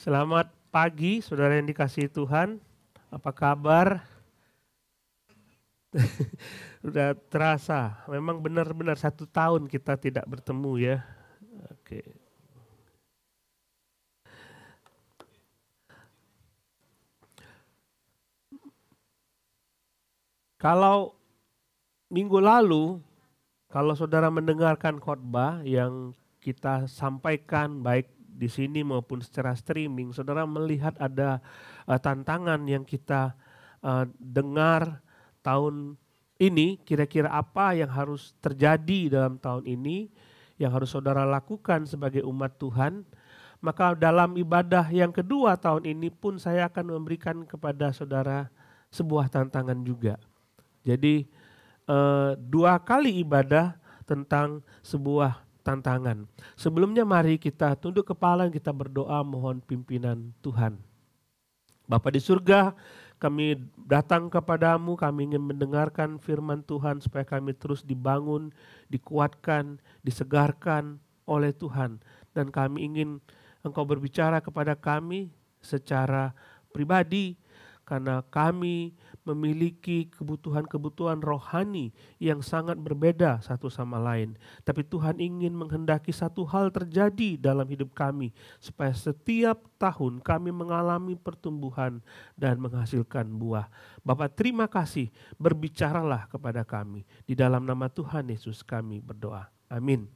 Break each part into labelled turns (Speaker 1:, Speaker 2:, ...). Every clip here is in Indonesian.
Speaker 1: Selamat pagi, saudara yang dikasihi Tuhan. Apa kabar? Sudah terasa, memang benar-benar 1 tahun kita tidak bertemu ya. Oke. Kalau minggu lalu, kalau saudara mendengarkan khotbah yang kita sampaikan baik di sini maupun secara streaming, saudara melihat ada tantangan yang kita dengar tahun ini, kira-kira apa yang harus terjadi dalam tahun ini, yang harus saudara lakukan sebagai umat Tuhan. Maka dalam ibadah yang kedua tahun ini pun saya akan memberikan kepada saudara sebuah tantangan juga. Jadi 2 kali ibadah tentang sebuah tantangan. Sebelumnya mari kita tunduk kepala dan kita berdoa mohon pimpinan Tuhan. Bapa di surga, kami datang kepadamu, kami ingin mendengarkan firman Tuhan supaya kami terus dibangun, dikuatkan, disegarkan oleh Tuhan. Dan kami ingin Engkau berbicara kepada kami secara pribadi, karena kami memiliki kebutuhan-kebutuhan rohani yang sangat berbeda satu sama lain. Tapi Tuhan ingin menghendaki satu hal terjadi dalam hidup kami, supaya setiap tahun kami mengalami pertumbuhan dan menghasilkan buah. Bapak terima kasih, berbicaralah kepada kami. Di dalam nama Tuhan Yesus kami berdoa. Amin.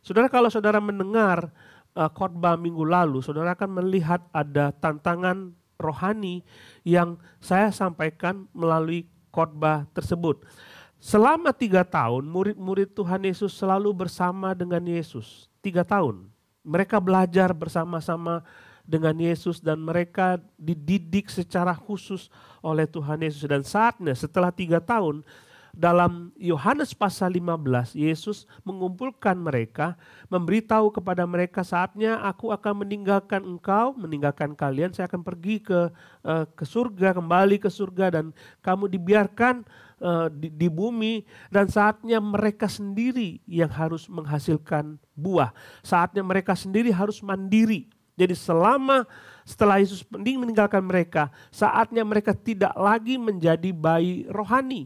Speaker 1: Saudara, kalau saudara mendengar khotbah minggu lalu, saudara akan melihat ada tantangan rohani yang saya sampaikan melalui khotbah tersebut. Selama 3 tahun, murid-murid Tuhan Yesus selalu bersama dengan Yesus. 3 tahun. Mereka belajar bersama-sama dengan Yesus dan mereka dididik secara khusus oleh Tuhan Yesus. Dan saatnya setelah 3 tahun, dalam Yohanes pasal 15, Yesus mengumpulkan mereka, memberitahu kepada mereka, saatnya aku akan meninggalkan engkau, meninggalkan kalian, saya akan pergi ke surga, kembali ke surga, dan kamu dibiarkan di bumi, dan saatnya mereka sendiri yang harus menghasilkan buah. Saatnya mereka sendiri harus mandiri. Jadi setelah Yesus meninggalkan mereka, saatnya mereka tidak lagi menjadi bayi rohani.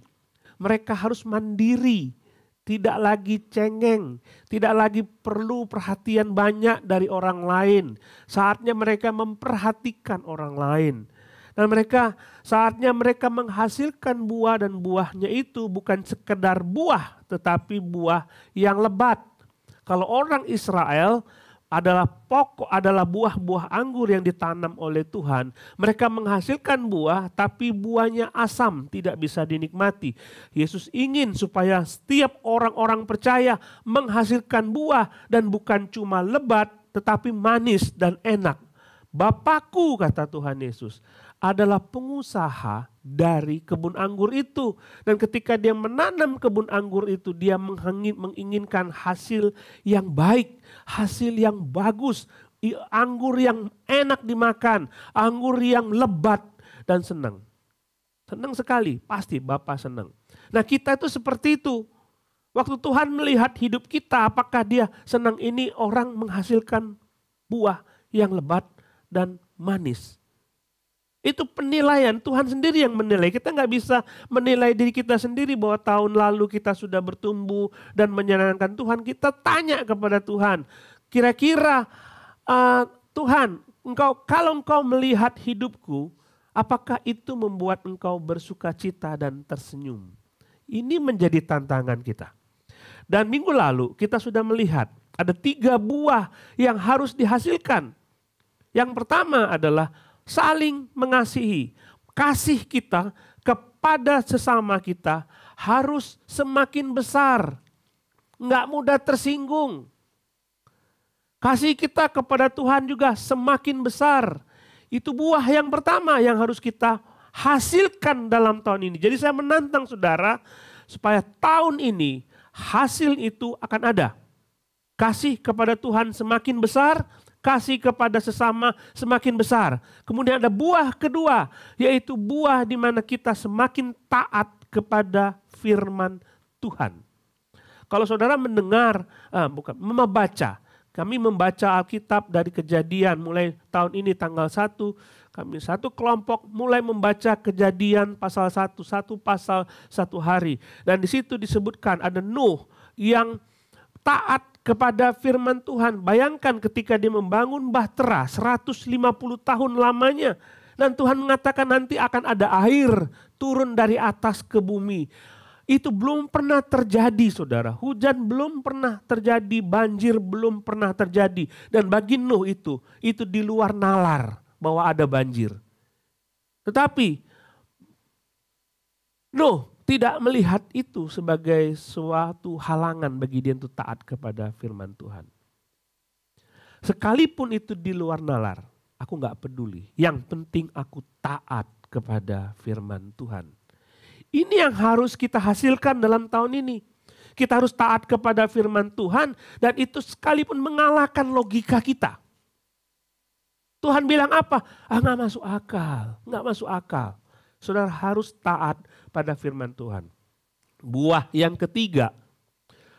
Speaker 1: Mereka harus mandiri, tidak lagi cengeng, tidak lagi perlu perhatian banyak dari orang lain. Saatnya mereka memperhatikan orang lain. Dan saatnya mereka menghasilkan buah, dan buahnya itu bukan sekedar buah, tetapi buah yang lebat. Kalau orang Israel adalah buah-buah anggur yang ditanam oleh Tuhan. Mereka menghasilkan buah, tapi buahnya asam, tidak bisa dinikmati. Yesus ingin supaya setiap orang-orang percaya menghasilkan buah, dan bukan cuma lebat, tetapi manis dan enak. Bapakku, kata Tuhan Yesus, adalah pengusaha dari kebun anggur itu. Dan ketika dia menanam kebun anggur itu, dia menginginkan hasil yang baik, hasil yang bagus, anggur yang enak dimakan, anggur yang lebat dan senang. Senang sekali, pasti Bapa senang. Nah, kita itu seperti itu. Waktu Tuhan melihat hidup kita, apakah dia senang ini orang menghasilkan buah yang lebat dan manis. Itu penilaian, Tuhan sendiri yang menilai. Kita nggak bisa menilai diri kita sendiri bahwa tahun lalu kita sudah bertumbuh dan menyenangkan Tuhan. Kita tanya kepada Tuhan, kira-kira Tuhan, kalau engkau melihat hidupku, apakah itu membuat engkau bersuka cita dan tersenyum? Ini menjadi tantangan kita. Dan minggu lalu kita sudah melihat ada 3 buah yang harus dihasilkan. Yang pertama adalah saling mengasihi. Kasih kita kepada sesama kita harus semakin besar. Nggak mudah tersinggung. Kasih kita kepada Tuhan juga semakin besar. Itu buah yang pertama yang harus kita hasilkan dalam tahun ini. Jadi saya menantang saudara supaya tahun ini hasil itu akan ada. Kasih kepada Tuhan semakin besar, kasih kepada sesama semakin besar. Kemudian ada buah kedua, yaitu buah di mana kita semakin taat kepada firman Tuhan. Kalau saudara membaca Kami membaca Alkitab dari Kejadian mulai tahun ini tanggal 1. Kami satu kelompok mulai membaca Kejadian pasal 1, satu pasal satu hari. Dan di situ disebutkan ada Nuh yang taat kepada firman Tuhan. Bayangkan ketika dia membangun bahtera 150 tahun lamanya. Dan Tuhan mengatakan nanti akan ada air turun dari atas ke bumi. Itu belum pernah terjadi, saudara. Hujan belum pernah terjadi, banjir belum pernah terjadi. Dan bagi Nuh itu di luar nalar bahwa ada banjir. Tetapi Nuh tidak melihat itu sebagai suatu halangan bagi dia untuk taat kepada firman Tuhan. Sekalipun itu di luar nalar, aku gak peduli. Yang penting aku taat kepada firman Tuhan. Ini yang harus kita hasilkan dalam tahun ini. Kita harus taat kepada firman Tuhan dan itu sekalipun mengalahkan logika kita. Tuhan bilang apa? Nggak masuk akal, nggak masuk akal. Saudara harus taat pada firman Tuhan. Buah yang ketiga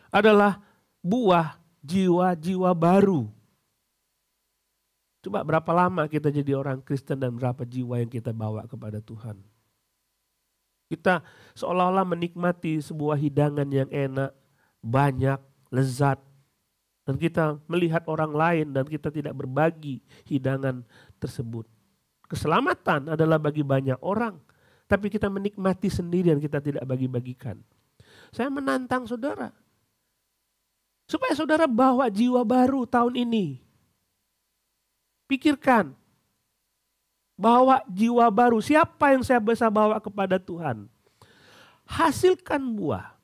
Speaker 1: adalah buah jiwa-jiwa baru. Coba berapa lama kita jadi orang Kristen dan berapa jiwa yang kita bawa kepada Tuhan. Kita seolah-olah menikmati sebuah hidangan yang enak, banyak, lezat. Dan kita melihat orang lain dan kita tidak berbagi hidangan tersebut. Keselamatan adalah bagi banyak orang. Tapi kita menikmati sendiri dan kita tidak bagi-bagikan. Saya menantang saudara. Supaya saudara bawa jiwa baru tahun ini. Pikirkan. Bawa jiwa baru. Siapa yang saya bisa bawa kepada Tuhan? Hasilkan buah.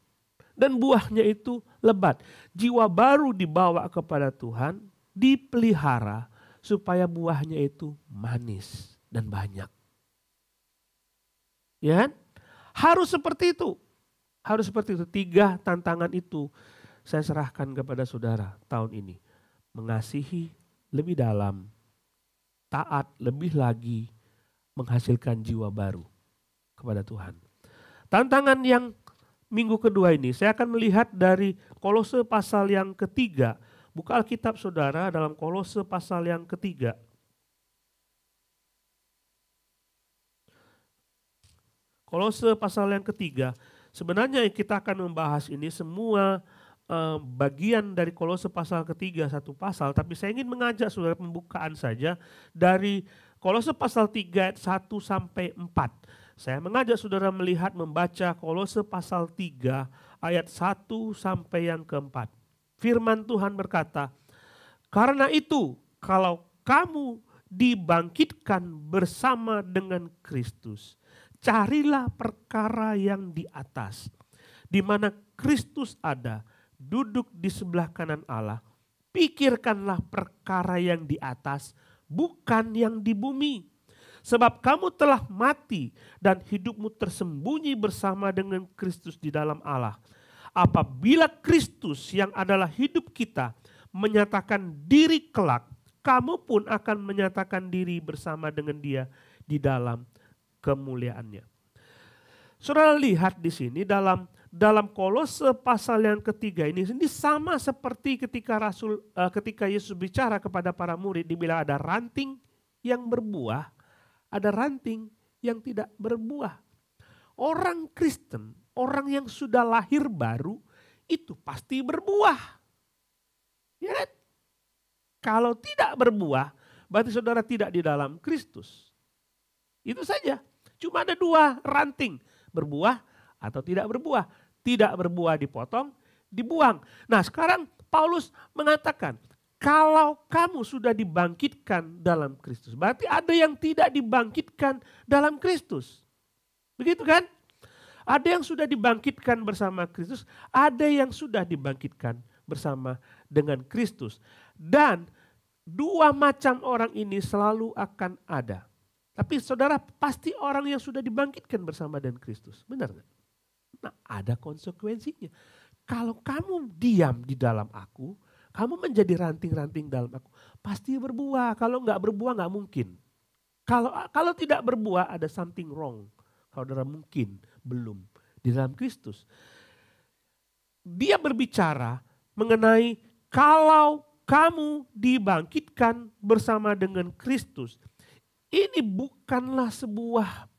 Speaker 1: Dan buahnya itu lebat. Jiwa baru dibawa kepada Tuhan, dipelihara supaya buahnya itu manis dan banyak. Ya kan? Harus seperti itu. Harus seperti itu. 3 tantangan itu saya serahkan kepada saudara tahun ini. Mengasihi lebih dalam. Taat lebih lagi, menghasilkan jiwa baru kepada Tuhan. Tantangan yang minggu kedua ini saya akan melihat dari Kolose pasal yang ketiga. Buka Alkitab saudara dalam Kolose pasal yang ketiga. Kolose pasal yang ketiga. Sebenarnya kita akan membahas ini semua bagian dari Kolose pasal ketiga, satu pasal, tapi saya ingin mengajak saudara pembukaan saja dari Kolose pasal 3 ayat 1 sampai 4. Saya mengajak saudara melihat membaca Kolose pasal 3 ayat 1 sampai yang keempat. Firman Tuhan berkata, "Karena itu kalau kamu dibangkitkan bersama dengan Kristus, carilah perkara yang di atas, di mana Kristus ada, duduk di sebelah kanan Allah. Pikirkanlah perkara yang di atas, bukan yang di bumi. Sebab kamu telah mati dan hidupmu tersembunyi bersama dengan Kristus di dalam Allah. Apabila Kristus yang adalah hidup kita menyatakan diri kelak, kamu pun akan menyatakan diri bersama dengan Dia di dalam kemuliaannya." Saudara lihat di sini dalam Kolose pasal yang ketiga ini sama seperti ketika Yesus bicara kepada para murid, dibilang ada ranting yang berbuah, ada ranting yang tidak berbuah. Orang Kristen, orang yang sudah lahir baru itu pasti berbuah. Ya kan? Kalau tidak berbuah, berarti saudara tidak di dalam Kristus. Itu saja. Cuma ada 2 ranting, berbuah atau tidak berbuah. Tidak berbuah dipotong, dibuang. Nah sekarang Paulus mengatakan, kalau kamu sudah dibangkitkan dalam Kristus, berarti ada yang tidak dibangkitkan dalam Kristus. Begitu kan? Ada yang sudah dibangkitkan bersama Kristus, ada yang sudah dibangkitkan bersama dengan Kristus. Dan 2 macam orang ini selalu akan ada. Tapi saudara pasti orang yang sudah dibangkitkan bersama dengan Kristus. Benar gak? Nah ada konsekuensinya. Kalau kamu diam di dalam aku, kamu menjadi ranting-ranting dalam aku, pasti berbuah. Kalau nggak berbuah nggak mungkin. Kalau tidak berbuah ada something wrong. Saudara mungkin belum di dalam Kristus. Dia berbicara mengenai kalau kamu dibangkitkan bersama dengan Kristus. Ini bukanlah sebuah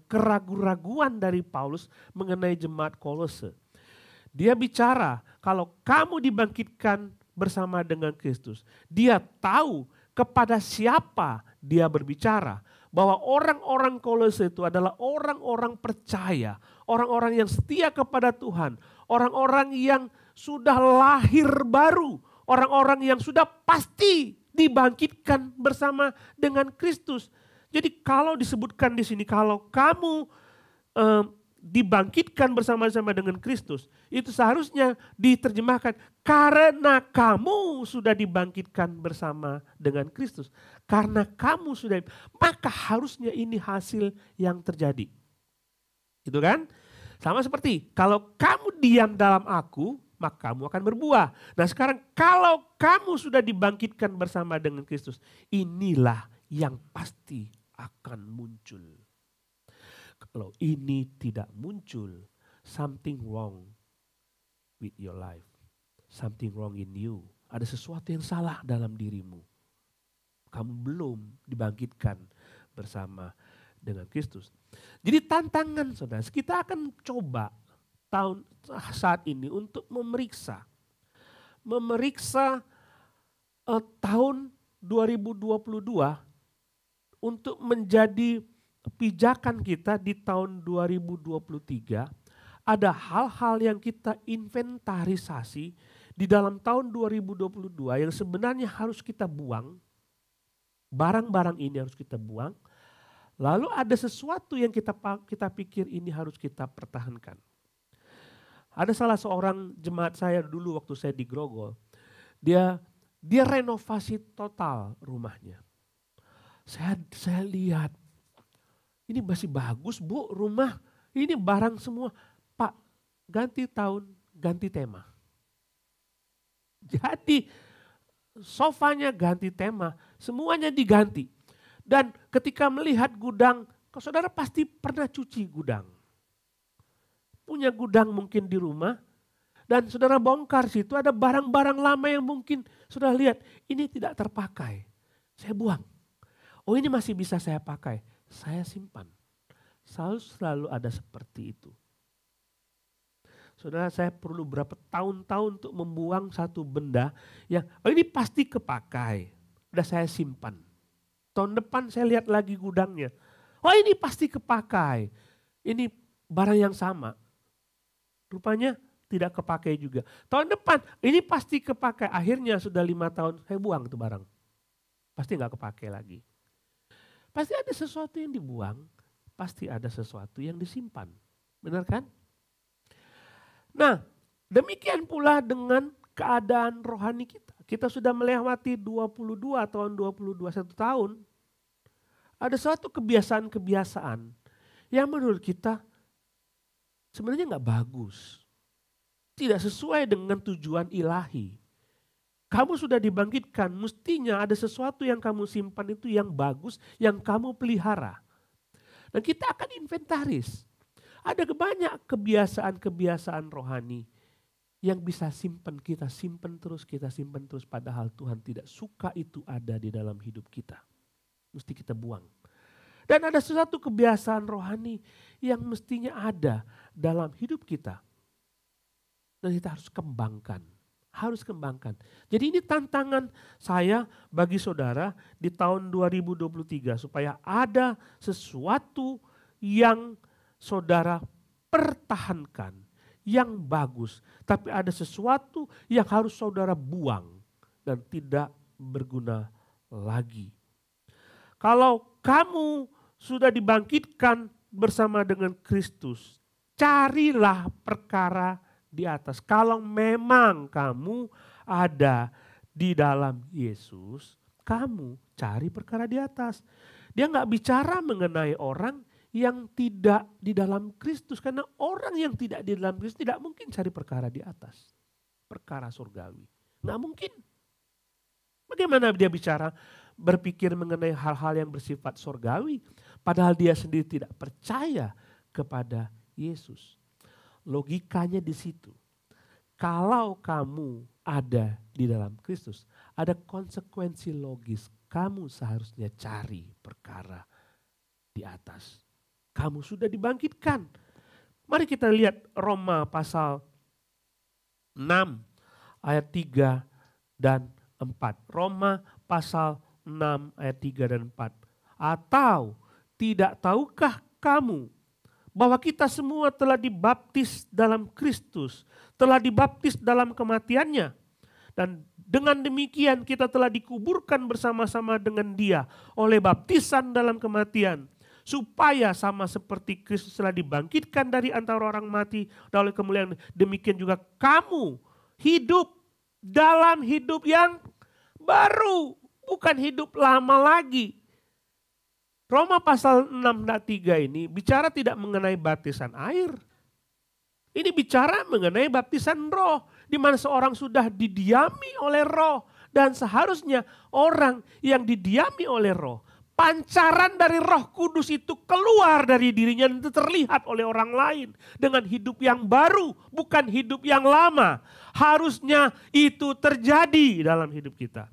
Speaker 1: keraguan-raguan dari Paulus mengenai jemaat Kolose. Dia bicara kalau kamu dibangkitkan bersama dengan Kristus. Dia tahu kepada siapa dia berbicara. Bahwa orang-orang Kolose itu adalah orang-orang percaya. Orang-orang yang setia kepada Tuhan. Orang-orang yang sudah lahir baru. Orang-orang yang sudah pasti dibangkitkan bersama dengan Kristus. Jadi kalau disebutkan di sini, kalau kamu dibangkitkan bersama-sama dengan Kristus, itu seharusnya diterjemahkan karena kamu sudah dibangkitkan bersama dengan Kristus. Karena kamu sudah, maka harusnya ini hasil yang terjadi. Gitu kan? Sama seperti kalau kamu diam dalam aku, maka kamu akan berbuah. Nah sekarang kalau kamu sudah dibangkitkan bersama dengan Kristus, inilah yang pasti akan muncul. Kalau ini tidak muncul, something wrong with your life. Something wrong in you. Ada sesuatu yang salah dalam dirimu. Kamu belum dibangkitkan bersama dengan Kristus. Jadi tantangan saudara, kita akan coba saat ini untuk memeriksa tahun 2022 untuk menjadi pijakan kita di tahun 2023. Ada hal-hal yang kita inventarisasi di dalam tahun 2022 yang sebenarnya harus kita buang. Barang-barang ini harus kita buang. Lalu ada sesuatu yang kita pikir ini harus kita pertahankan. Ada salah seorang jemaat saya dulu waktu saya di Grogol. Dia renovasi total rumahnya. Saya lihat, ini masih bagus bu rumah, ini barang semua. Pak, ganti tahun, ganti tema. Jadi sofanya ganti tema, semuanya diganti. Dan ketika melihat gudang, saudara pasti pernah cuci gudang. Punya gudang mungkin di rumah, dan saudara bongkar situ ada barang-barang lama yang mungkin saudara lihat, ini tidak terpakai. Saya buang. Oh ini masih bisa saya pakai, saya simpan. Selalu ada seperti itu. Saudara, saya perlu berapa tahun-tahun untuk membuang satu benda yang ini pasti kepakai. Udah saya simpan. Tahun depan saya lihat lagi gudangnya. Oh ini pasti kepakai. Ini barang yang sama. Rupanya tidak kepakai juga. Tahun depan ini pasti kepakai. Akhirnya sudah 5 tahun saya buang itu barang. Pasti nggak kepakai lagi. Pasti ada sesuatu yang dibuang, pasti ada sesuatu yang disimpan. Benar kan? Nah, demikian pula dengan keadaan rohani kita. Kita sudah melewati 22 tahun, 1 tahun. Ada suatu kebiasaan-kebiasaan yang menurut kita sebenarnya nggak bagus. Tidak sesuai dengan tujuan ilahi. Kamu sudah dibangkitkan, mestinya ada sesuatu yang kamu simpan itu yang bagus, yang kamu pelihara. Dan kita akan inventaris. Ada banyak kebiasaan-kebiasaan rohani yang bisa kita simpan terus, padahal Tuhan tidak suka itu ada di dalam hidup kita. Mesti kita buang. Dan ada sesuatu kebiasaan rohani yang mestinya ada dalam hidup kita. Dan kita harus kembangkan. Jadi ini tantangan saya bagi saudara di tahun 2023 supaya ada sesuatu yang saudara pertahankan, yang bagus. Tapi ada sesuatu yang harus saudara buang dan tidak berguna lagi. Kalau kamu sudah dibangkitkan bersama dengan Kristus, carilah perkara di atas. Kalau memang kamu ada di dalam Yesus, kamu cari perkara di atas. Dia nggak bicara mengenai orang yang tidak di dalam Kristus. Karena orang yang tidak di dalam Kristus tidak mungkin cari perkara di atas. Perkara surgawi. Nggak mungkin. Bagaimana dia bicara berpikir mengenai hal-hal yang bersifat surgawi. Padahal dia sendiri tidak percaya kepada Yesus. Logikanya di situ. Kalau kamu ada di dalam Kristus, ada konsekuensi logis. Kamu seharusnya cari perkara di atas. Kamu sudah dibangkitkan. Mari kita lihat Roma pasal 6 ayat 3 dan 4. Roma pasal 6 ayat 3 dan 4. Atau tidak tahukah kamu bahwa kita semua telah dibaptis dalam Kristus, telah dibaptis dalam kematiannya, dan dengan demikian kita telah dikuburkan bersama-sama dengan Dia oleh baptisan dalam kematian, supaya sama seperti Kristus telah dibangkitkan dari antara orang mati dan oleh kemuliaan, demikian juga kamu hidup dalam hidup yang baru, bukan hidup lama lagi. Roma pasal 6:3 ini bicara tidak mengenai baptisan air. Ini bicara mengenai baptisan roh, di mana seorang sudah didiami oleh roh. Dan seharusnya orang yang didiami oleh roh, pancaran dari Roh Kudus itu keluar dari dirinya dan itu terlihat oleh orang lain. Dengan hidup yang baru, bukan hidup yang lama. Harusnya itu terjadi dalam hidup kita.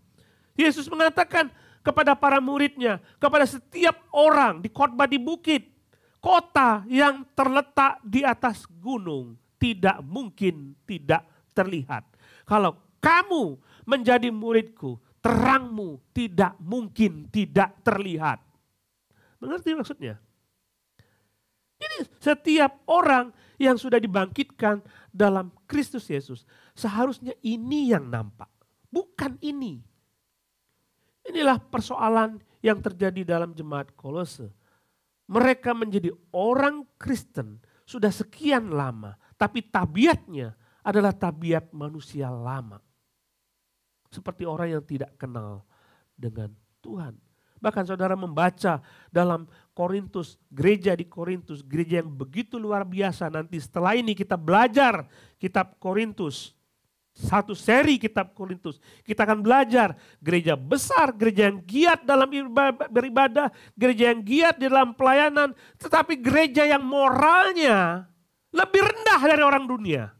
Speaker 1: Yesus mengatakan kepada para muridnya, kepada setiap orang di khotbah di bukit, kota yang terletak di atas gunung tidak mungkin tidak terlihat. Kalau kamu menjadi muridku, terangmu tidak mungkin tidak terlihat. Mengerti maksudnya? Ini setiap orang yang sudah dibangkitkan dalam Kristus Yesus, seharusnya ini yang nampak, bukan ini. Inilah persoalan yang terjadi dalam jemaat Kolose. Mereka menjadi orang Kristen sudah sekian lama, tapi tabiatnya adalah tabiat manusia lama. Seperti orang yang tidak kenal dengan Tuhan. Bahkan saudara membaca dalam Korintus, gereja di Korintus, gereja yang begitu luar biasa. Nanti setelah ini kita belajar kitab Korintus. Satu seri kitab Korintus. Kita akan belajar gereja besar, gereja yang giat dalam beribadah, gereja yang giat di dalam pelayanan. Tetapi gereja yang moralnya lebih rendah dari orang dunia.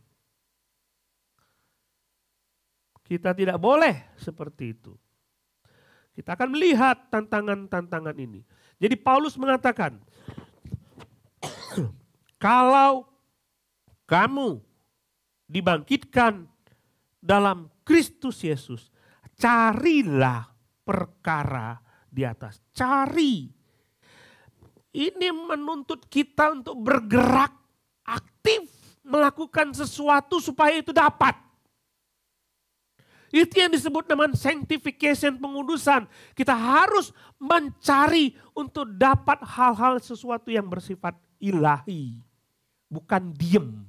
Speaker 1: Kita tidak boleh seperti itu. Kita akan melihat tantangan-tantangan ini. Jadi Paulus mengatakan, kalau kamu dibangkitkan dalam Kristus Yesus, carilah perkara di atas. Cari. Ini menuntut kita untuk bergerak aktif, melakukan sesuatu supaya itu dapat. Itu yang disebut dengan sanctification, pengudusan. Kita harus mencari untuk dapat hal-hal sesuatu yang bersifat ilahi. Bukan diem.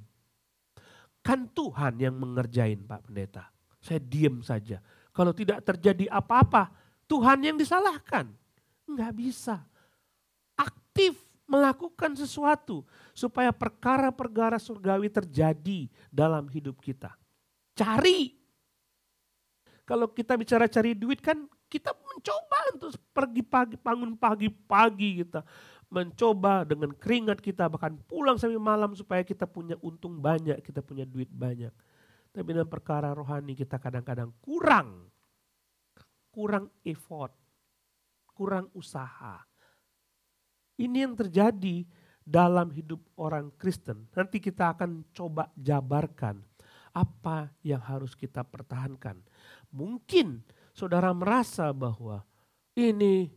Speaker 1: Kan Tuhan yang mengerjain Pak Pendeta. Saya diem saja. Kalau tidak terjadi apa-apa, Tuhan yang disalahkan. Enggak bisa. Aktif melakukan sesuatu supaya perkara-perkara surgawi terjadi dalam hidup kita. Cari. Kalau kita bicara cari duit kan kita mencoba untuk pergi pagi, bangun pagi-pagi kita. Mencoba dengan keringat kita bahkan pulang sampai malam supaya kita punya untung banyak, kita punya duit banyak. Tapi dalam perkara rohani kita kadang-kadang kurang effort, kurang usaha. Ini yang terjadi dalam hidup orang Kristen. Nanti kita akan coba jabarkan apa yang harus kita pertahankan. Mungkin saudara merasa bahwa ini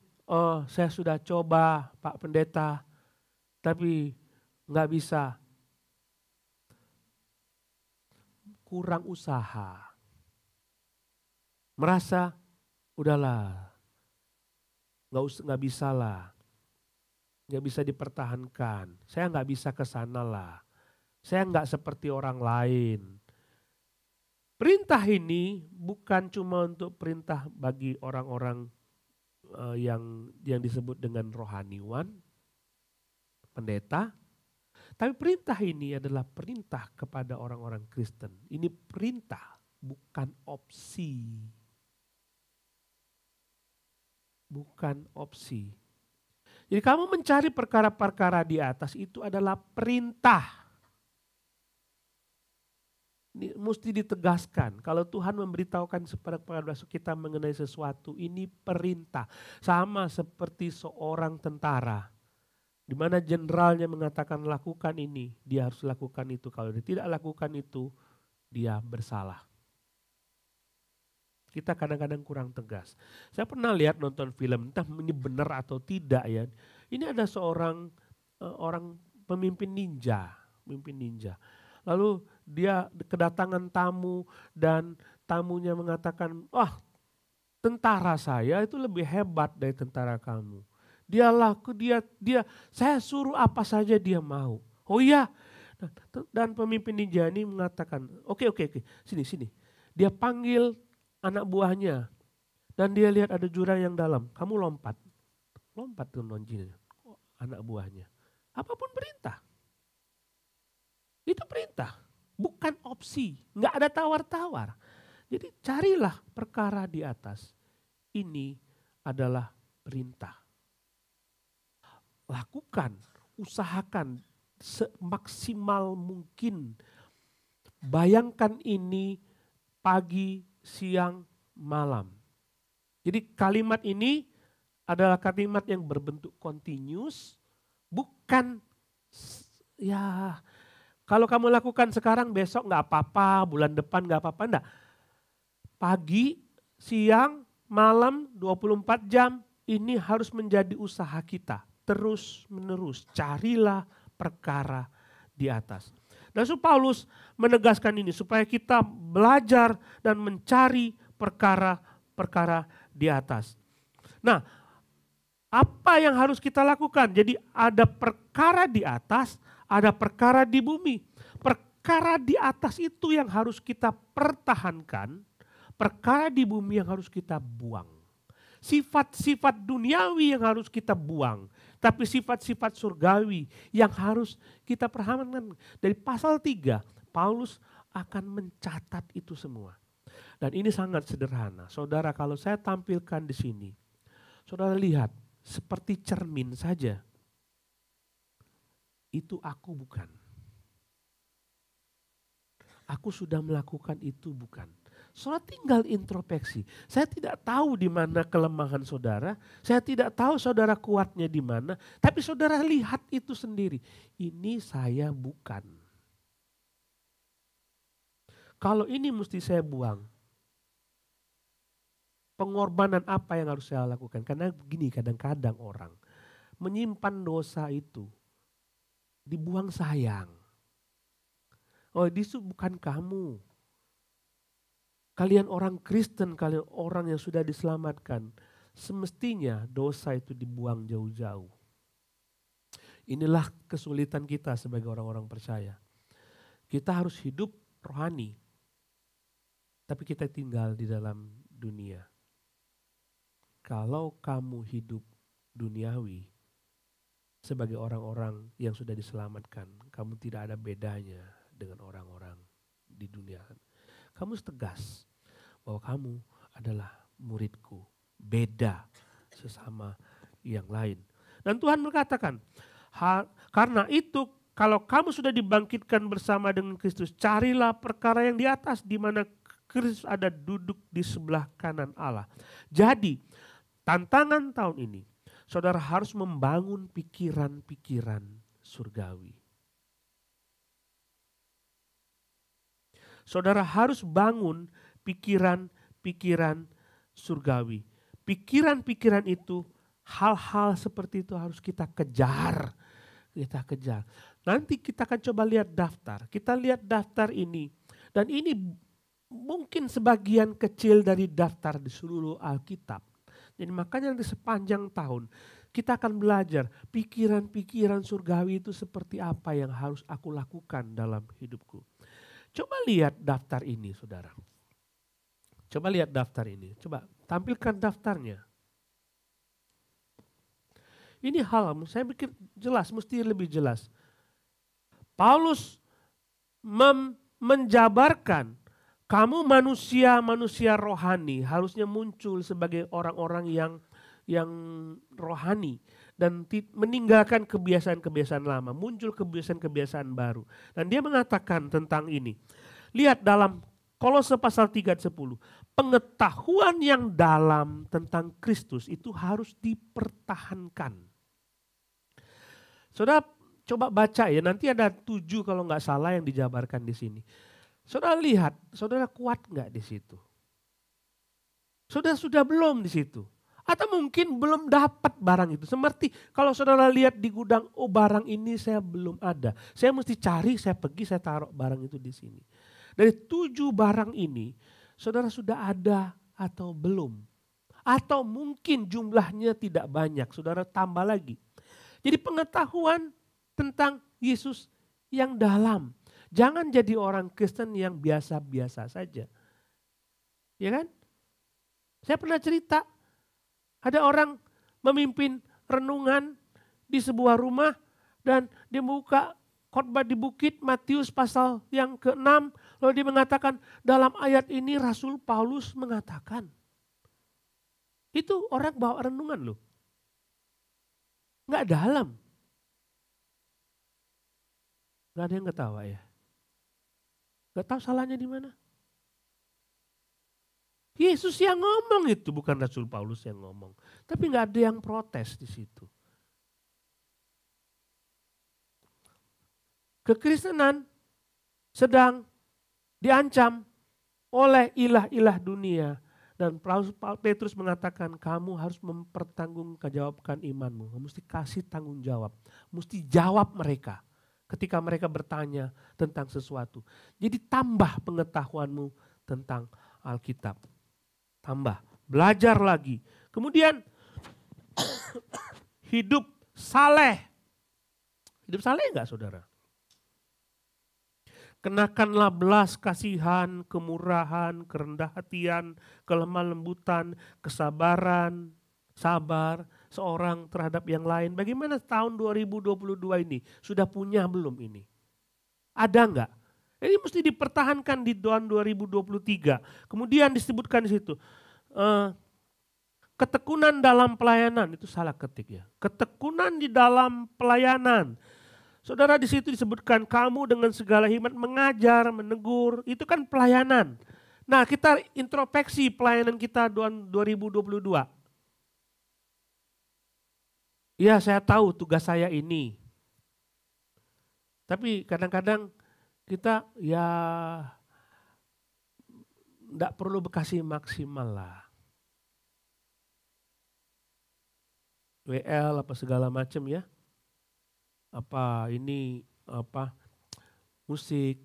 Speaker 1: saya sudah coba Pak Pendeta, tapi nggak bisa. Kurang usaha. Merasa udahlah, nggak bisa lah, nggak bisa dipertahankan. Saya nggak bisa ke sana lah. Saya nggak seperti orang lain. Perintah ini bukan cuma untuk perintah bagi orang-orang yang disebut dengan rohaniwan, pendeta. Tapi perintah ini adalah perintah kepada orang-orang Kristen. Ini perintah, bukan opsi. Bukan opsi. Jadi kamu mencari perkara-perkara di atas itu adalah perintah. Ini mesti ditegaskan. Kalau Tuhan memberitahukan kepada kita mengenai sesuatu, ini perintah. Sama seperti seorang tentara. Di mana jenderalnya mengatakan lakukan ini, dia harus lakukan itu. Kalau dia tidak lakukan itu, dia bersalah. Kita kadang-kadang kurang tegas. Saya pernah lihat nonton film, entah ini benar atau tidak ya. Ini ada seorang orang pemimpin ninja. Lalu dia kedatangan tamu dan tamunya mengatakan, wah tentara saya itu lebih hebat dari tentara kamu. Saya suruh apa saja dia mau. Oh iya, dan pemimpin ninja ini mengatakan, oke, sini. Dia panggil anak buahnya dan dia lihat ada jurang yang dalam. Kamu lompat ke ninjanya, anak buahnya. Apapun perintah. Itu perintah, bukan opsi, nggak ada tawar-tawar. Jadi carilah perkara di atas. Ini adalah perintah. Lakukan, usahakan semaksimal mungkin. Bayangkan ini pagi, siang, malam. Jadi kalimat ini adalah kalimat yang berbentuk continuous, bukan ya kalau kamu lakukan sekarang, besok nggak apa-apa, bulan depan nggak apa-apa, enggak. Pagi, siang, malam, 24 jam, ini harus menjadi usaha kita. Terus menerus, carilah perkara di atas. Dan Paulus menegaskan ini supaya kita belajar dan mencari perkara-perkara di atas. Nah, apa yang harus kita lakukan? Jadi ada perkara di atas, ada perkara di bumi. Perkara di atas itu yang harus kita pertahankan, perkara di bumi yang harus kita buang. Sifat-sifat duniawi yang harus kita buang, tapi sifat-sifat surgawi yang harus kita pertahankan. Dari pasal 3, Paulus akan mencatat itu semua. Dan ini sangat sederhana. Saudara, kalau saya tampilkan di sini, saudara lihat seperti cermin saja. Itu aku bukan. Aku sudah melakukan itu bukan. Saudara tinggal introspeksi. Saya tidak tahu di mana kelemahan saudara. Saya tidak tahu saudara kuatnya di mana. Tapi saudara lihat itu sendiri. Ini saya bukan. Kalau ini mesti saya buang. Pengorbanan apa yang harus saya lakukan? Karena begini kadang-kadang orang menyimpan dosa itu. Dibuang sayang. Oh, itu bukan kamu. Kalian orang Kristen, kalian orang yang sudah diselamatkan. Semestinya dosa itu dibuang jauh-jauh. Inilah kesulitan kita sebagai orang-orang percaya. Kita harus hidup rohani. Tapi kita tinggal di dalam dunia. Kalau kamu hidup duniawi, sebagai orang-orang yang sudah diselamatkan, kamu tidak ada bedanya dengan orang-orang di dunia. Kamu tegas bahwa kamu adalah muridku, beda sesama yang lain. Dan Tuhan mengatakan, karena itu kalau kamu sudah dibangkitkan bersama dengan Kristus, carilah perkara yang di atas di mana Kristus ada duduk di sebelah kanan Allah. Jadi tantangan tahun ini, saudara harus membangun pikiran-pikiran surgawi. Saudara harus bangun pikiran-pikiran surgawi. Pikiran-pikiran itu, hal-hal seperti itu harus kita kejar. Nanti kita akan coba lihat daftar. Kita lihat daftar ini. Dan ini mungkin sebagian kecil dari daftar di seluruh Alkitab. Jadi makanya di sepanjang tahun kita akan belajar pikiran-pikiran surgawi itu seperti apa yang harus aku lakukan dalam hidupku. Coba lihat daftar ini, saudara. Coba lihat daftar ini. Coba tampilkan daftarnya. Ini hal, saya pikir jelas, mesti lebih jelas. Paulus menjabarkan kamu manusia rohani harusnya muncul sebagai orang-orang yang rohani dan meninggalkan kebiasaan-kebiasaan lama, muncul kebiasaan-kebiasaan baru. Dan dia mengatakan tentang ini. Lihat dalam Kolose pasal 3 ayat 10. Pengetahuan yang dalam tentang Kristus itu harus dipertahankan. Saudara coba baca ya, nanti ada 7 kalau nggak salah yang dijabarkan di sini. Saudara lihat, saudara kuat nggak di situ? Saudara sudah belum di situ? Atau mungkin belum dapat barang itu. Seperti kalau saudara lihat di gudang, oh barang ini saya belum ada. Saya mesti cari, saya pergi, saya taruh barang itu di sini. Dari 7 barang ini, saudara sudah ada atau belum? Atau mungkin jumlahnya tidak banyak, saudara tambah lagi. Jadi pengetahuan tentang Yesus yang dalam. Jangan jadi orang Kristen yang biasa-biasa saja. Ya kan? Saya pernah cerita, ada orang memimpin renungan di sebuah rumah dan dia membuka khotbah di bukit Matius pasal yang ke-6. Lalu dia mengatakan dalam ayat ini Rasul Paulus mengatakan. Itu orang bawa renungan loh. Enggak dalam. Enggak ada yang ketawa ya. Enggak tahu salahnya di mana. Yesus yang ngomong itu, bukan Rasul Paulus yang ngomong. Tapi enggak ada yang protes di situ. Kekristenan sedang diancam oleh ilah-ilah dunia. Dan Petrus mengatakan kamu harus mempertanggungjawabkan imanmu. Kamu mesti kasih tanggung jawab. Mesti jawab mereka ketika mereka bertanya tentang sesuatu. Jadi tambah pengetahuanmu tentang Alkitab. Tambah, belajar lagi. Kemudian hidup saleh. Hidup saleh enggak saudara? Kenakanlah belas kasihan, kemurahan, kerendah hatian, kelemah lembutan, kesabaran, sabar seorang terhadap yang lain. Bagaimana tahun 2022 ini? Sudah punya belum ini? Ada enggak? Ini mesti dipertahankan di tahun 2023. Kemudian disebutkan di situ, ketekunan dalam pelayanan, itu salah ketik ya. Ketekunan di dalam pelayanan. Saudara di situ disebutkan kamu dengan segala hikmat mengajar, menegur, itu kan pelayanan. Nah kita introspeksi pelayanan kita 2022. Ya saya tahu tugas saya ini. Tapi kadang-kadang kita ya enggak perlu bekasih maksimal lah. WL apa segala macam ya. Apa ini apa musik.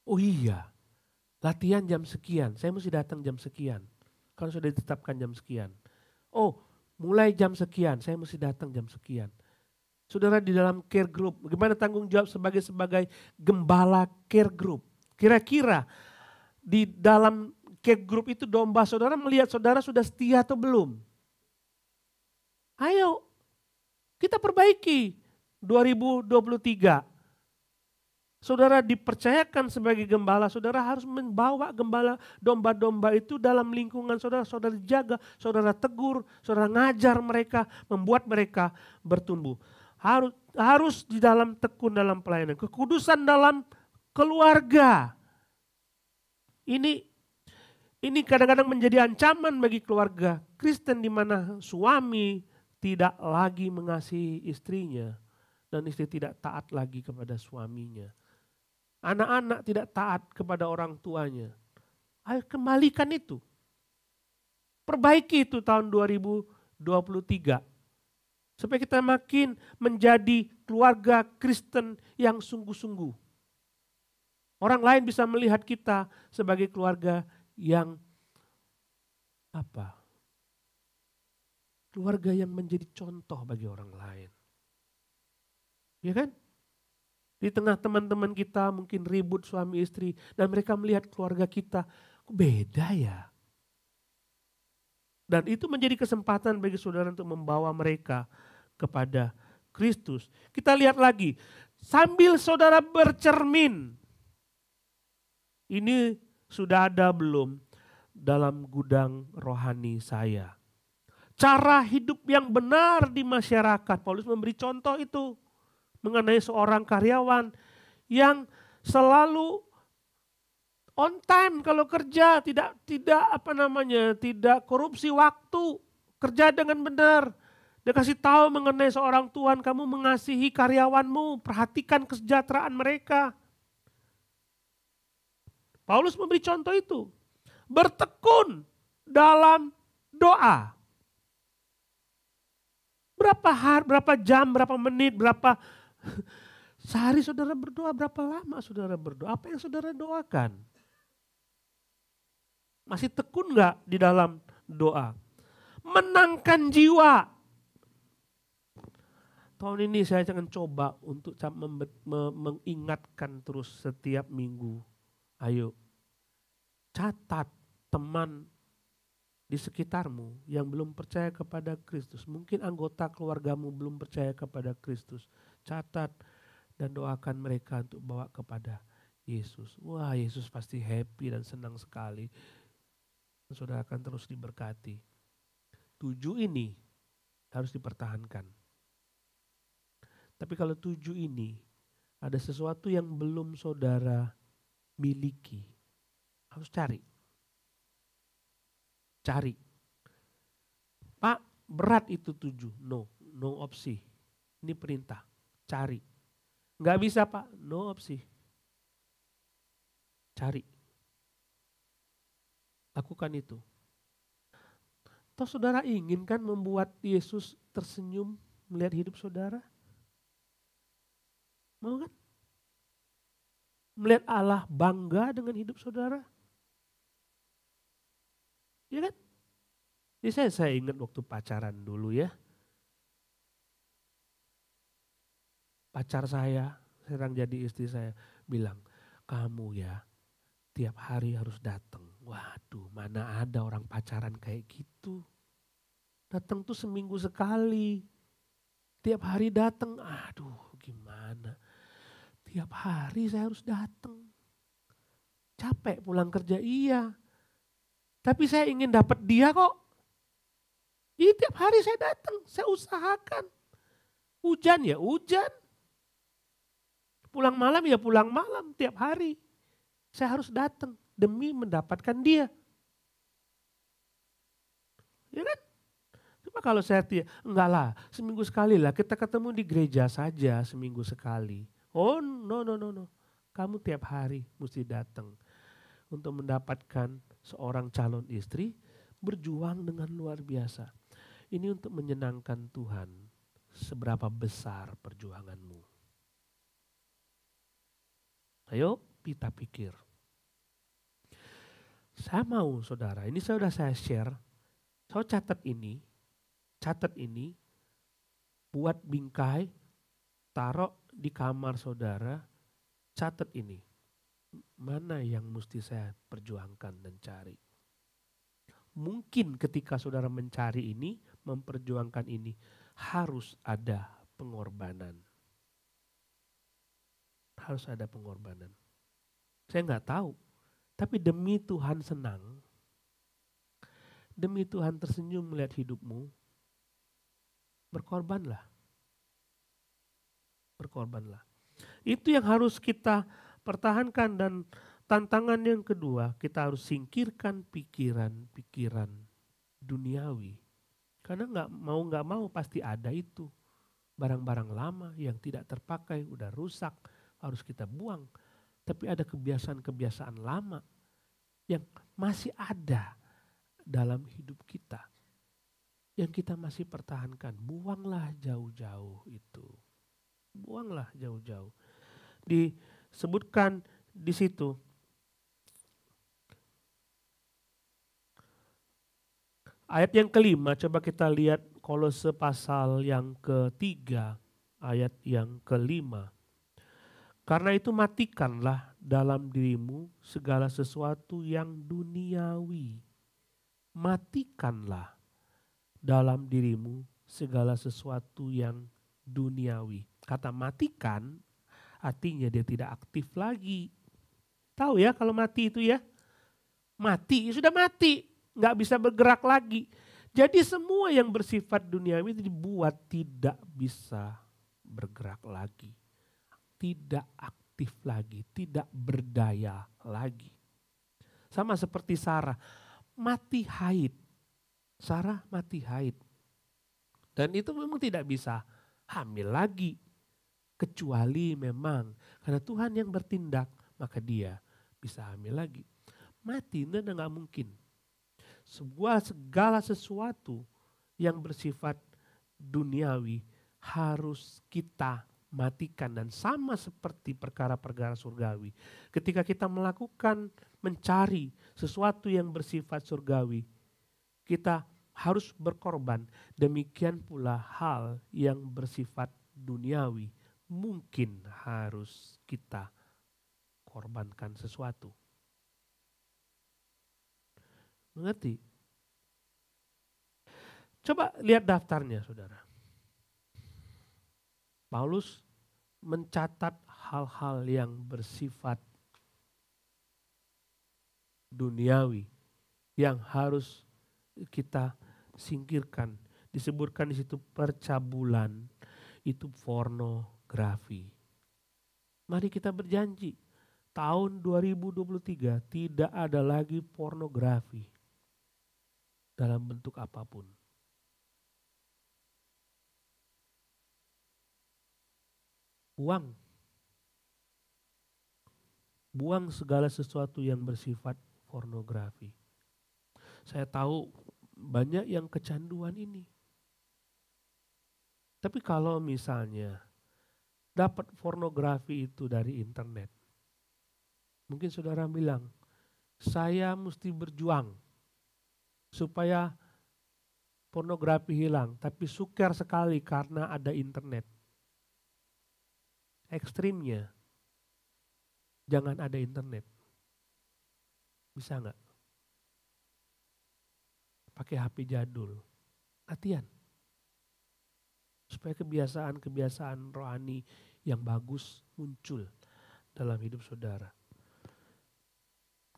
Speaker 1: Oh iya, latihan jam sekian, saya mesti datang jam sekian. Kalau sudah ditetapkan jam sekian. Oh, mulai jam sekian, saya mesti datang jam sekian. Saudara di dalam care group, bagaimana tanggung jawab sebagai gembala care group? Kira-kira di dalam care group itu domba saudara melihat saudara sudah setia atau belum? Ayo, kita perbaiki. 2023. Saudara dipercayakan sebagai gembala, saudara harus membawa gembala domba-domba itu dalam lingkungan saudara. Saudara jaga, saudara tegur, saudara ngajar mereka, membuat mereka bertumbuh. Harus di dalam tekun dalam pelayanan. Kekudusan dalam keluarga. Ini kadang-kadang menjadi ancaman bagi keluarga Kristen di mana suami tidak lagi mengasihi istrinya. Dan istri tidak taat lagi kepada suaminya. Anak-anak tidak taat kepada orang tuanya. Ayo kembalikan itu. Perbaiki itu tahun 2023. Supaya kita makin menjadi keluarga Kristen yang sungguh-sungguh. Orang lain bisa melihat kita sebagai keluarga yang apa? Keluarga yang menjadi contoh bagi orang lain. Ya kan? Di tengah teman-teman kita mungkin ribut suami istri dan mereka melihat keluarga kita, kok beda ya? Dan itu menjadi kesempatan bagi saudara untuk membawa mereka kepada Kristus. Kita lihat lagi, sambil saudara bercermin, ini sudah ada belum dalam gudang rohani saya? Cara hidup yang benar di masyarakat, Paulus memberi contoh itu. Mengenai seorang karyawan yang selalu On time kalau kerja, tidak tidak korupsi waktu, kerja dengan benar. Dia kasih tahu mengenai seorang Tuhan, kamu mengasihi karyawanmu, perhatikan kesejahteraan mereka. Paulus memberi contoh itu. Bertekun dalam doa. Berapa jam, berapa menit, berapa sehari saudara berdoa, berapa lama saudara berdoa, apa yang saudara doakan? Masih tekun gak di dalam doa? Menangkan jiwa. Tahun ini saya akan coba untuk mengingatkan terus setiap minggu. Ayo, catat teman di sekitarmu yang belum percaya kepada Kristus. Mungkin anggota keluargamu belum percaya kepada Kristus. Catat dan doakan mereka untuk bawa kepada Yesus. Wah, Yesus pasti happy dan senang sekali. Saudara akan terus diberkati. 7 ini harus dipertahankan. Tapi kalau 7 ini ada sesuatu yang belum saudara miliki, harus cari. Cari. Pak, berat itu 7. No opsi. Ini perintah. Cari. Nggak bisa Pak, no opsi. Cari. Lakukan itu. Toh saudara ingin kan membuat Yesus tersenyum melihat hidup saudara? Mau kan? Melihat Allah bangga dengan hidup saudara? Ya kan? Jadi saya ingat waktu pacaran dulu ya. Pacar saya, sekarang jadi istri saya, bilang, kamu ya tiap hari harus datang. Waduh, mana ada orang pacaran kayak gitu. Datang tuh seminggu sekali. Tiap hari datang, aduh gimana. Tiap hari saya harus datang. Capek pulang kerja, iya. Tapi saya ingin dapat dia kok. Jadi tiap hari saya datang, saya usahakan. Hujan ya hujan. Pulang malam ya pulang malam, tiap hari. Saya harus datang demi mendapatkan dia. Ya kan? Cuma kalau saya enggak lah, seminggu sekali lah, kita ketemu di gereja saja seminggu sekali. Oh no. Kamu tiap hari mesti datang untuk mendapatkan seorang calon istri, berjuang dengan luar biasa. Ini untuk menyenangkan Tuhan. Seberapa besar perjuanganmu? Ayo kita pikir. Saya mau saudara, ini sudah saya share. Saya catat ini, buat bingkai, taruh di kamar saudara, catat ini. Mana yang mesti saya perjuangkan dan cari. Mungkin ketika saudara mencari ini, memperjuangkan ini, harus ada pengorbanan. Harus ada pengorbanan. Saya nggak tahu, tapi demi Tuhan senang, demi Tuhan tersenyum melihat hidupmu, berkorbanlah. Berkorbanlah. Itu yang harus kita pertahankan, dan tantangan yang kedua, kita harus singkirkan pikiran-pikiran duniawi. Karena nggak mau pasti ada itu. Barang-barang lama yang tidak terpakai, udah rusak, harus kita buang. Tapi ada kebiasaan-kebiasaan lama yang masih ada dalam hidup kita. Yang kita masih pertahankan. Buanglah jauh-jauh itu. Buanglah jauh-jauh. Disebutkan di situ. Ayat yang kelima, coba kita lihat Kolose pasal yang ketiga, ayat yang kelima. Karena itu matikanlah dalam dirimu segala sesuatu yang duniawi. Matikanlah dalam dirimu segala sesuatu yang duniawi. Kata matikan artinya dia tidak aktif lagi. Tahu ya kalau mati itu ya? Mati, sudah mati. Nggak bisa bergerak lagi. Jadi semua yang bersifat duniawi itu dibuat tidak bisa bergerak lagi. Tidak aktif lagi, tidak berdaya lagi. Sama seperti Sarah, mati haid. Sarah mati haid. Dan itu memang tidak bisa hamil lagi. Kecuali memang karena Tuhan yang bertindak, maka dia bisa hamil lagi. Mati itu nggak mungkin. Segala sesuatu yang bersifat duniawi harus kita matikan, dan sama seperti perkara-perkara surgawi. Ketika kita mencari sesuatu yang bersifat surgawi, kita harus berkorban. Demikian pula hal yang bersifat duniawi mungkin harus kita korbankan sesuatu. Mengerti? Coba lihat daftarnya, saudara. Paulus mencatat hal-hal yang bersifat duniawi yang harus kita singkirkan. Disebutkan di situ percabulan, itu pornografi. Mari kita berjanji, tahun 2023 tidak ada lagi pornografi dalam bentuk apapun. Buang segala sesuatu yang bersifat pornografi. Saya tahu banyak yang kecanduan ini. Tapi kalau misalnya dapat pornografi itu dari internet, mungkin saudara bilang, saya mesti berjuang supaya pornografi hilang, tapi sukar sekali karena ada internet. Ekstrimnya, jangan ada internet. Bisa nggak? Pakai HP jadul. Latihan. Supaya kebiasaan-kebiasaan rohani yang bagus muncul dalam hidup saudara.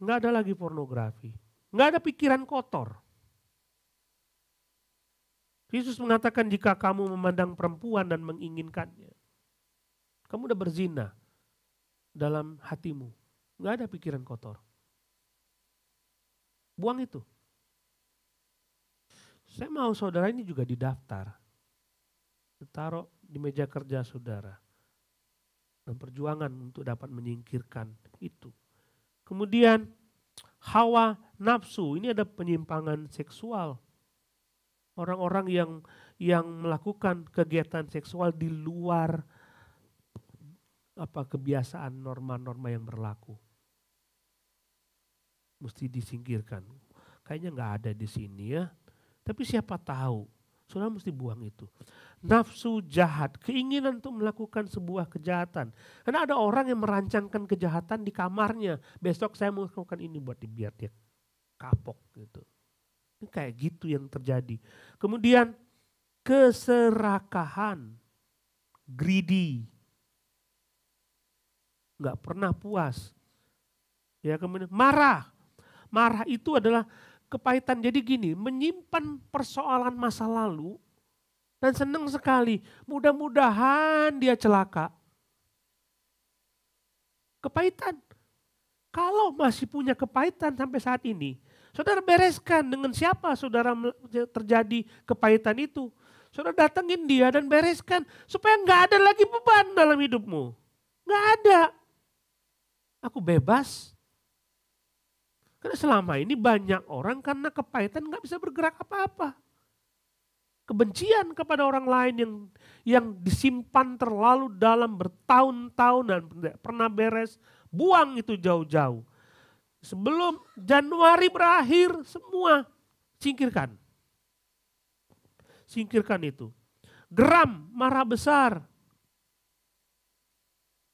Speaker 1: Nggak ada lagi pornografi. Nggak ada pikiran kotor. Yesus mengatakan jika kamu memandang perempuan dan menginginkannya, kamu udah berzina dalam hatimu. Nggak ada pikiran kotor. Buang itu. Saya mau saudara ini juga didaftar. Taruh di meja kerja saudara. Dan perjuangan untuk dapat menyingkirkan itu. Kemudian hawa nafsu, ini ada penyimpangan seksual. Orang-orang yang melakukan kegiatan seksual di luar kebiasaan norma-norma yang berlaku. Mesti disingkirkan. Kayaknya nggak ada di sini ya. Tapi siapa tahu, saudara mesti buang itu. Nafsu jahat, keinginan untuk melakukan sebuah kejahatan. Karena ada orang yang merancangkan kejahatan di kamarnya. Besok saya mau melakukan ini buat biar dia kapok gitu. Ini kayak gitu yang terjadi. Kemudian keserakahan, greedy. Nggak pernah puas. Ya, kemudian marah. Marah itu adalah kepahitan. Jadi gini, menyimpan persoalan masa lalu dan senang sekali. Mudah-mudahan dia celaka. Kepahitan. Kalau masih punya kepahitan sampai saat ini, saudara bereskan dengan siapa saudara terjadi kepahitan itu. Saudara datengin dia dan bereskan supaya nggak ada lagi beban dalam hidupmu. Nggak ada. Aku bebas. Karena selama ini banyak orang karena kepahitan nggak bisa bergerak apa-apa. Kebencian kepada orang lain yang disimpan terlalu dalam bertahun-tahun dan tidak pernah beres. Buang itu jauh-jauh. Sebelum Januari berakhir semua singkirkan. Singkirkan itu. Geram, marah besar.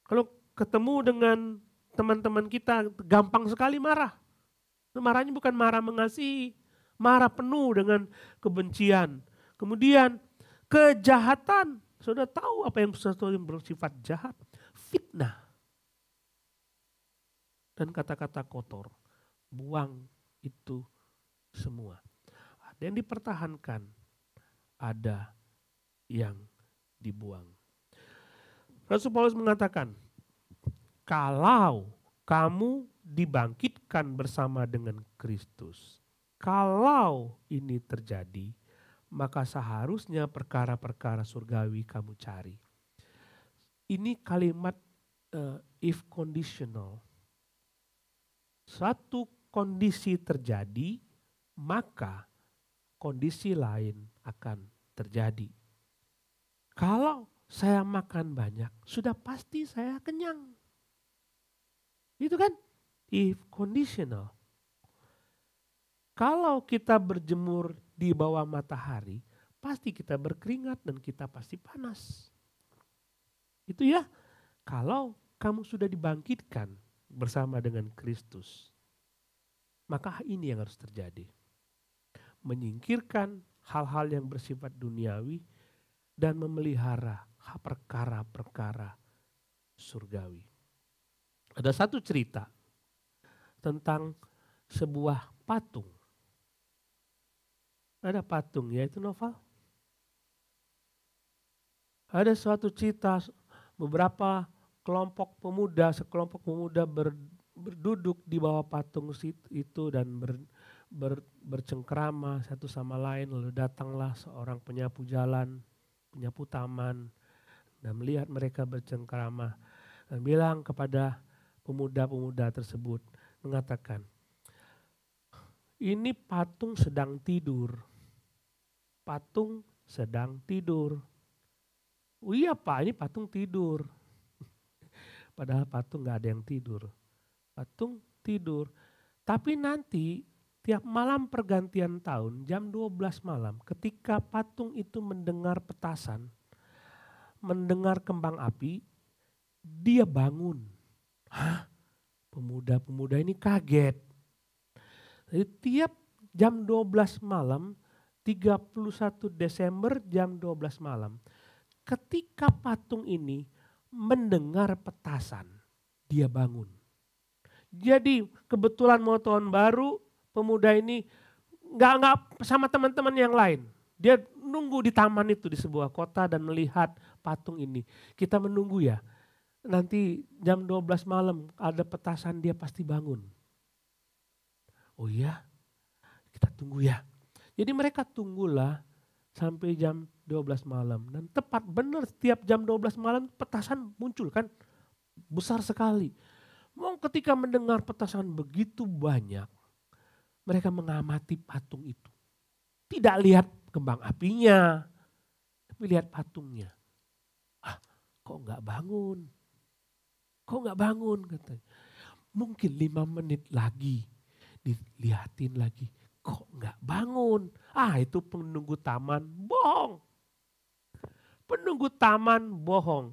Speaker 1: Kalau ketemu dengan teman-teman kita gampang sekali marah. Marahnya bukan marah mengasihi, marah penuh dengan kebencian. Kemudian kejahatan. Saudara tahu apa yang sesuatu yang bersifat jahat? Fitnah. Dan kata-kata kotor. Buang itu semua. Ada yang dipertahankan, ada yang dibuang. Rasul Paulus mengatakan, kalau kamu dibangkitkan dibangkitkan bersama dengan Kristus. Kalau ini terjadi, maka seharusnya perkara-perkara surgawi kamu cari. Ini kalimat if conditional. Suatu kondisi terjadi, maka kondisi lain akan terjadi. Kalau saya makan banyak, sudah pasti saya kenyang. Itu kan if conditional. Kalau kita berjemur di bawah matahari, pasti kita berkeringat dan kita pasti panas. Itu ya, kalau kamu sudah dibangkitkan bersama dengan Kristus, maka ini yang harus terjadi. Menyingkirkan hal-hal yang bersifat duniawi dan memelihara perkara-perkara surgawi. Ada satu cerita tentang sebuah patung. Ada patung, yaitu novel. Ada suatu cerita beberapa sekelompok pemuda berduduk di bawah patung itu dan bercengkrama satu sama lain. Lalu datanglah seorang penyapu jalan, penyapu taman, dan melihat mereka bercengkrama dan bilang kepada pemuda-pemuda tersebut, mengatakan, ini patung sedang tidur. Patung sedang tidur. Oh iya Pak, ini patung tidur. Padahal patung gak ada yang tidur. Patung tidur. Tapi nanti tiap malam pergantian tahun jam 12 malam ketika patung itu mendengar petasan, mendengar kembang api, dia bangun. Hah? Pemuda-pemuda ini kaget. Jadi tiap jam 12 malam, 31 Desember jam 12 malam, ketika patung ini mendengar petasan, dia bangun. Jadi kebetulan mau tahun baru, pemuda ini nggak sama teman-teman yang lain. Dia nunggu di taman itu di sebuah kota dan melihat patung ini. Kita menunggu ya, nanti jam 12 malam ada petasan dia pasti bangun. Oh iya, kita tunggu ya. Jadi mereka tunggulah sampai jam 12 malam. Dan tepat benar setiap jam 12 malam petasan muncul kan. Besar sekali. Mau ketika mendengar petasan begitu banyak, mereka mengamati patung itu. Tidak lihat kembang apinya, tapi lihat patungnya. Ah, kok nggak bangun? Kok nggak bangun? Katanya. Mungkin 5 menit lagi, dilihatin lagi. Kok nggak bangun? Ah, itu penunggu taman bohong. Penunggu taman bohong.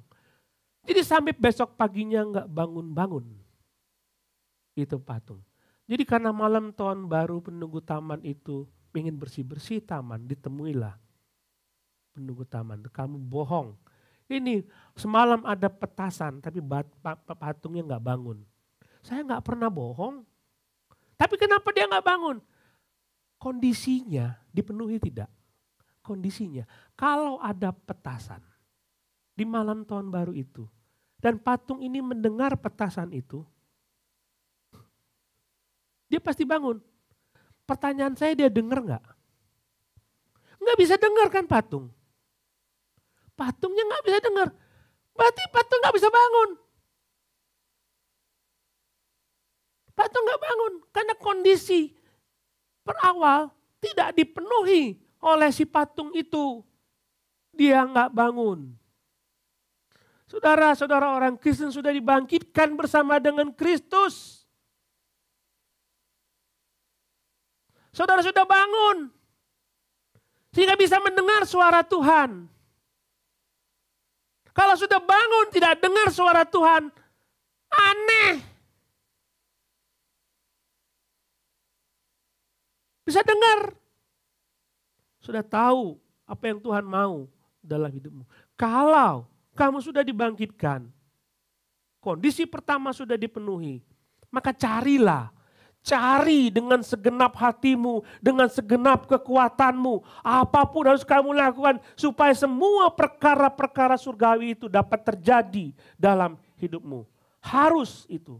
Speaker 1: Jadi sampai besok paginya nggak bangun-bangun. Itu patung. Jadi karena malam tahun baru penunggu taman itu ingin bersih-bersih taman, ditemuilah penunggu taman. Kamu bohong. Ini semalam ada petasan tapi patungnya nggak bangun. Saya nggak pernah bohong. Tapi kenapa dia nggak bangun? Kondisinya dipenuhi tidak? Kondisinya, kalau ada petasan di malam tahun baru itu dan patung ini mendengar petasan itu, dia pasti bangun. Pertanyaan saya, dia dengar nggak? Nggak bisa dengar kan patung? Patungnya nggak bisa dengar, berarti patung nggak bisa bangun. Patung nggak bangun karena kondisi berawal tidak dipenuhi oleh si patung itu. Dia nggak bangun. Saudara-saudara, orang Kristen sudah dibangkitkan bersama dengan Kristus. Saudara sudah bangun. Sehingga bisa mendengar suara Tuhan. Kalau sudah bangun tidak dengar suara Tuhan, aneh. Bisa dengar. Sudah tahu apa yang Tuhan mau dalam hidupmu. Kalau kamu sudah dibangkitkan, kondisi pertama sudah dipenuhi, maka carilah. Cari dengan segenap hatimu, dengan segenap kekuatanmu. Apapun harus kamu lakukan supaya semua perkara-perkara surgawi itu dapat terjadi dalam hidupmu. Harus itu.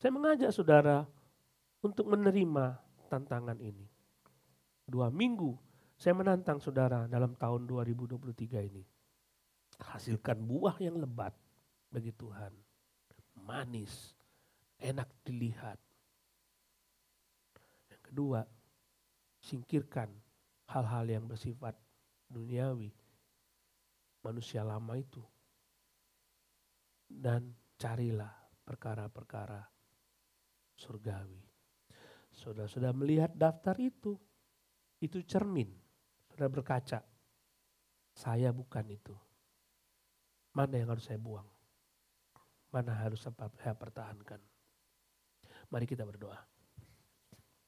Speaker 1: Saya mengajak saudara untuk menerima tantangan ini. 2 minggu saya menantang saudara dalam tahun 2023 ini. Hasilkan buah yang lebat bagi Tuhan. Manis, enak dilihat. Yang kedua, singkirkan hal-hal yang bersifat duniawi, manusia lama itu. Dan carilah perkara-perkara surgawi. Saudara sudah melihat daftar itu cermin. Saudara berkaca, saya bukan itu. Mana yang harus saya buang? Mana harus saya pertahankan? Mari kita berdoa.